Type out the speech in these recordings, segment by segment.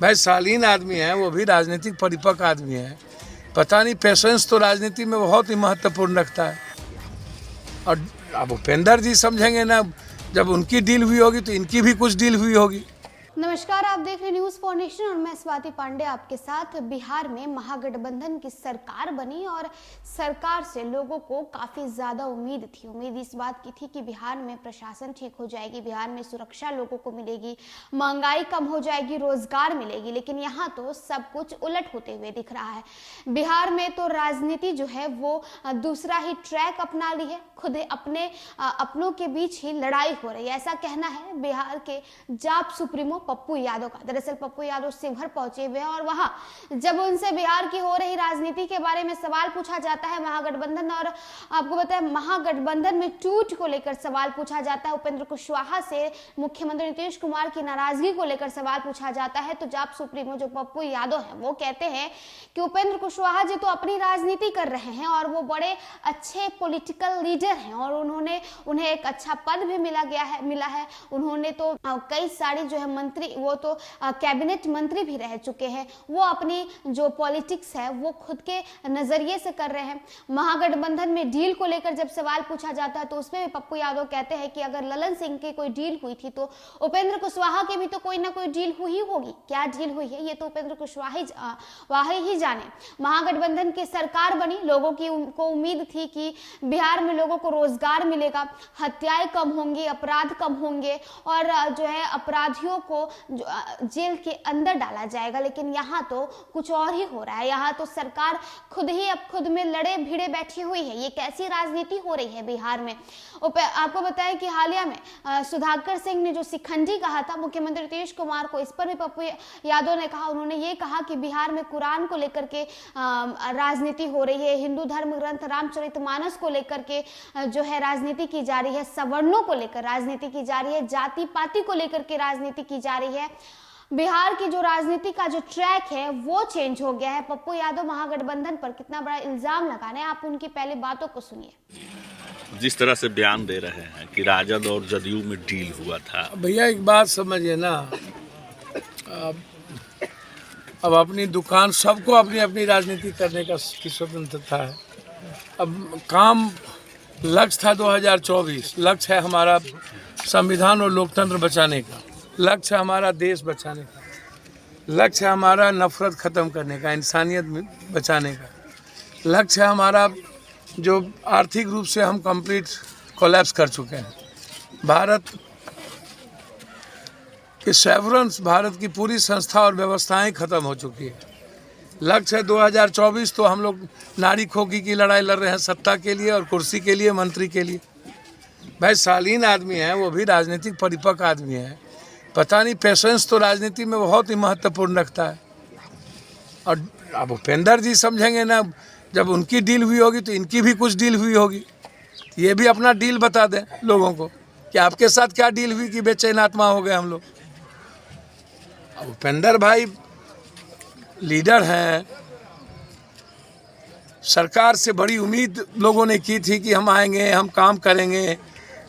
भाई शालीन आदमी है, वो भी राजनीतिक परिपक्व आदमी है। पता नहीं पेशेंस तो राजनीति में बहुत ही महत्वपूर्ण रखता है। और अब उपेंद्र जी समझेंगे ना, जब उनकी डील हुई होगी तो इनकी भी कुछ डील हुई होगी। नमस्कार, आप देख रहे न्यूज फॉर नेशन और मैं स्वाति पांडे आपके साथ। बिहार में महागठबंधन की सरकार बनी और सरकार से लोगों को काफी ज्यादा उम्मीद थी। उम्मीद इस बात की थी कि बिहार में प्रशासन ठीक हो जाएगी, बिहार में सुरक्षा लोगों को मिलेगी, महंगाई कम हो जाएगी, रोजगार मिलेगी। लेकिन यहाँ तो सब कुछ उलट होते हुए दिख रहा है। बिहार में तो राजनीति जो है वो दूसरा ही ट्रैक अपना ली है। खुद अपनों के बीच ही लड़ाई हो रही है, ऐसा कहना है बिहार के जाप सुप्रीमो पप्पू यादव का। दरअसल पप्पू यादव शिवहर पहुंचे हुए हैं और वहां जब उनसे बिहार की हो रही राजनीति के बारे में सवाल पूछा जाता है, महागठबंधन और आपको बताया महागठबंधन में टूट को लेकर सवाल पूछा जाता है, उपेंद्र कुशवाहा से मुख्यमंत्री नीतीश कुमार की नाराजगी को लेकर सवाल पूछा जाता है, तो जाप सुप्रीमो जो पप्पू यादव हैं वो कहते हैं कि उपेंद्र कुशवाहा जी तो अपनी राजनीति कर रहे हैं और वो बड़े अच्छे पॉलिटिकल लीडर हैं और उन्हें एक अच्छा पद भी मिला है। उन्होंने तो कई सारी जो है मंत्री, वो तो कैबिनेट मंत्री भी रह चुके हैं। वो अपनी जो पॉलिटिक्स है वो खुद के नजरिए से कर रहे हैं। महागठबंधन में डील को लेकर जब सवाल पूछा जाता है तो उसमें भी पप्पू यादव कहते हैं कि अगर ललन सिंह की कोई डील हुई थी तो उपेंद्र कुशवाहा की भी तो कोई ना कोई डील हुई होगी। क्या डील हुई है ये तो उपेंद्र कुशवाहा ही जाने। महागठबंधन की सरकार बनी, लोगों की को उम्मीद थी कि बिहार में लोगों को रोजगार मिलेगा, हत्याएं कम होंगी, अपराध कम होंगे और जो है अपराधियों को जेल के अंदर डाला जाएगा। लेकिन यहाँ तो कुछ और ही हो रहा है। यहाँ तो सरकार खुद में लड़े भिड़े बैठी हुई है। ये कैसी राजनीति हो रही है बिहार में। आपको बताएं कि हालिया में सुधाकर सिंह ने जो शिखंडी कहा था मुख्यमंत्री नीतीश कुमार को, इस पर भी पप्पू यादव ने कहा। उन्होंने ये कहा कि बिहार में कुरान को लेकर के राजनीति हो रही है, हिंदू धर्म ग्रंथ रामचरितमानस को लेकर के जो है राजनीति की जा रही है, सवर्णों को लेकर राजनीति की जा रही है, जाति पाति को लेकर के राजनीति की जा रही है। बिहार की जो राजनीति का जो ट्रैक है वो चेंज हो गया है। पप्पू यादव महागठबंधन पर कितना बड़ा इल्जाम लगा रहे हैं, आप उनकी पहले बातों को सुनिए। जिस तरह से बयान दे रहे हैं कि राजद और जदयू में डील हुआ था। भैया एक बात समझिए ना, अब अपनी दुकान, सबको अपनी अपनी राजनीति करने की स्वतंत्रता है। अब काम लक्ष्य था 2024, लक्ष्य है हमारा संविधान और लोकतंत्र बचाने का, लक्ष्य है हमारा देश बचाने का, लक्ष्य है हमारा नफरत ख़त्म करने का, इंसानियत बचाने का, लक्ष्य है हमारा जो आर्थिक रूप से हम कंप्लीट कोलैप्स कर चुके हैं। भारत के सॉवरेंस, भारत की पूरी संस्था और व्यवस्थाएं ख़त्म हो चुकी है। लक्ष्य है 2024, तो हम लोग नारी खोकी की लड़ाई लड़ रहे हैं, सत्ता के लिए और कुर्सी के लिए, मंत्री के लिए। भाई शालीन आदमी है, वो भी राजनीतिक परिपक्व आदमी है। पता नहीं पेशेंस तो राजनीति में बहुत ही महत्वपूर्ण रखता है। और अब उपेंद्र जी समझेंगे ना, जब उनकी डील हुई होगी तो इनकी भी कुछ डील हुई होगी। ये भी अपना डील बता दें लोगों को कि आपके साथ क्या डील हुई कि बेचैन आत्मा हो गए हम लोग। उपेंद्र भाई लीडर हैं, सरकार से बड़ी उम्मीद लोगों ने की थी कि हम आएंगे, हम काम करेंगे,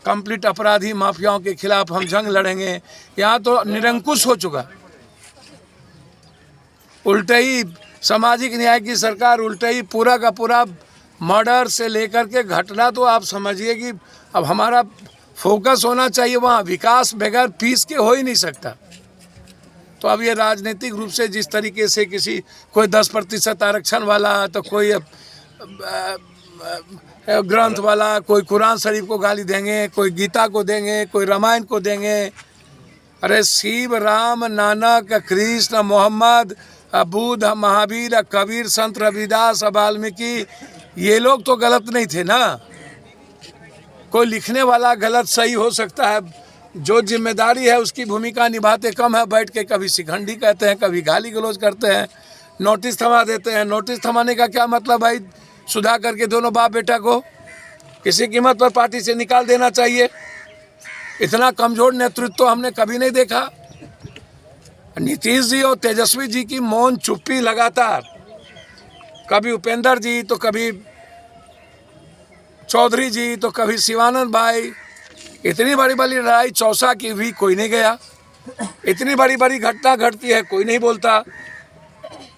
कंप्लीट अपराधी माफियाओं के खिलाफ हम जंग लड़ेंगे। यहाँ तो निरंकुश हो चुका, उल्टे ही सामाजिक न्याय की सरकार, उल्टे ही पूरा का पूरा मर्डर से लेकर के घटना, तो आप समझिए कि अब हमारा फोकस होना चाहिए वहाँ। विकास बगैर पीस के हो ही नहीं सकता। तो अब ये राजनीतिक रूप से जिस तरीके से कोई 10% आरक्षण वाला, तो कोई ग्रंथ वाला, कोई कुरान शरीफ को गाली देंगे, कोई गीता को देंगे, कोई रामायण को देंगे। अरे शिव, राम, नानक, कृष्ण, मोहम्मद, बुद्ध, महावीर, कबीर, संत रविदास, वाल्मीकि, ये लोग तो गलत नहीं थे ना। कोई लिखने वाला गलत सही हो सकता है, जो जिम्मेदारी है उसकी भूमिका निभाते कम है, बैठ के कभी शिखंडी कहते हैं, कभी गाली गलौज करते हैं, नोटिस थमा देते हैं। नोटिस थमाने का क्या मतलब भाई? सुधाकर के दोनों बाप बेटा को किसी कीमत पर पार्टी से निकाल देना चाहिए। इतना कमजोर नेतृत्व तो हमने कभी नहीं देखा। नीतीश जी और तेजस्वी जी की मौन चुप्पी लगातार, कभी उपेंद्र जी तो कभी चौधरी जी तो कभी शिवानंद भाई, इतनी बड़ी बड़ी लड़ाई चौसा की भी कोई नहीं गया। इतनी बड़ी बड़ी घटना घटती है, कोई नहीं बोलता।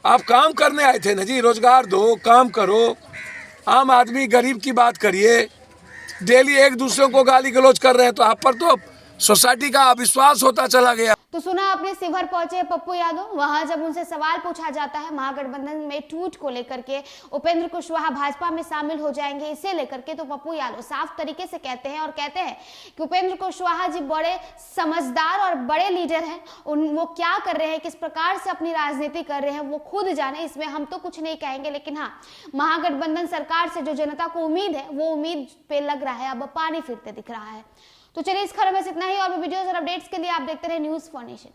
आप काम करने आए थे ना जी, रोजगार दो, काम करो। आम आदमी गरीब की बात करिए। डेली एक दूसरे को गाली गलौज कर रहे हैं, तो आप पर तो सोसाइटी का अविश्वास होता चला गया। तो सुना आपने शिवहर पहुंचे पप्पू यादव, वहां जब उनसे सवाल पूछा जाता है महागठबंधन में टूट को लेकर के, उपेंद्र कुशवाहा भाजपा में शामिल हो जाएंगे इसे लेकर के, तो पप्पू यादव साफ तरीके से कहते हैं और कहते हैं कि उपेंद्र कुशवाहा जी बड़े समझदार और बड़े लीडर हैं। वो क्या कर रहे हैं, किस प्रकार से अपनी राजनीति कर रहे हैं, वो खुद जाने, इसमें हम तो कुछ नहीं कहेंगे। लेकिन हाँ, महागठबंधन सरकार से जो जनता को उम्मीद है, वो उम्मीद पे लग रहा है अब पानी फिरते दिख रहा है। तो चलिए, इस खबर में इतना ही। और भी वीडियोस और अपडेट्स के लिए आप देखते रहे न्यूज़4 नेशन।